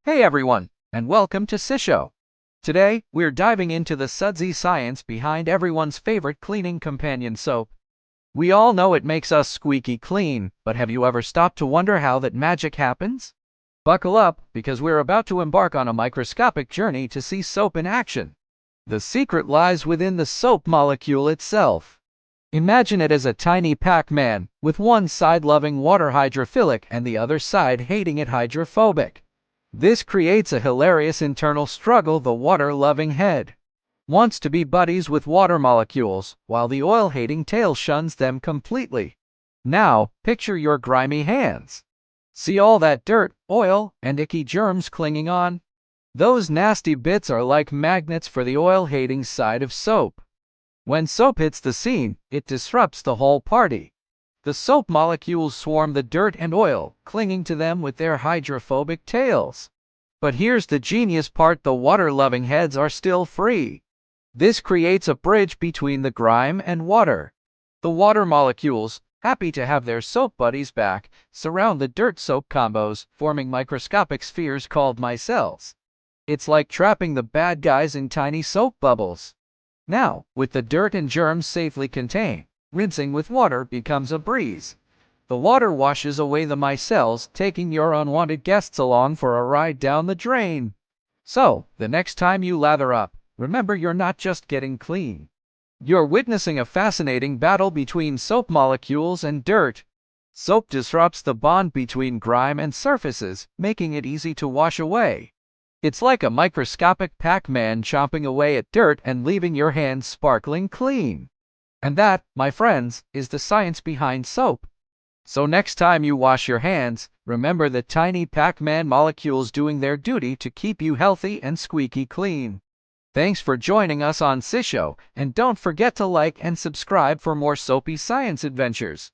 Hey everyone, and welcome to Sisho. Today, we're diving into the sudsy science behind everyone's favorite cleaning companion soap. We all know it makes us squeaky clean, but have you ever stopped to wonder how that magic happens? Buckle up, because we're about to embark on a microscopic journey to see soap in action. The secret lies within the soap molecule itself. Imagine it as a tiny Pac-Man, with one side loving water hydrophilic and the other side hating it hydrophobic. This creates a hilarious internal struggle. The water-loving head wants to be buddies with water molecules, while the oil-hating tail shuns them completely. Now, picture your grimy hands. See all that dirt, oil, and icky germs clinging on? Those nasty bits are like magnets for the oil-hating side of soap. When soap hits the scene, it disrupts the whole party. The soap molecules swarm the dirt and oil, clinging to them with their hydrophobic tails. But here's the genius part: the water-loving heads are still free. This creates a bridge between the grime and water. The water molecules, happy to have their soap buddies back, surround the dirt-soap combos, forming microscopic spheres called micelles. It's like trapping the bad guys in tiny soap bubbles. Now, with the dirt and germs safely contained, rinsing with water becomes a breeze. The water washes away the micelles, taking your unwanted guests along for a ride down the drain. So, the next time you lather up, remember you're not just getting clean. You're witnessing a fascinating battle between soap molecules and dirt. Soap disrupts the bond between grime and surfaces, making it easy to wash away. It's like a microscopic Pac-Man chomping away at dirt and leaving your hands sparkling clean. And that, my friends, is the science behind soap. So next time you wash your hands, remember the tiny Pac-Man molecules doing their duty to keep you healthy and squeaky clean. Thanks for joining us on Sisho, and don't forget to like and subscribe for more soapy science adventures.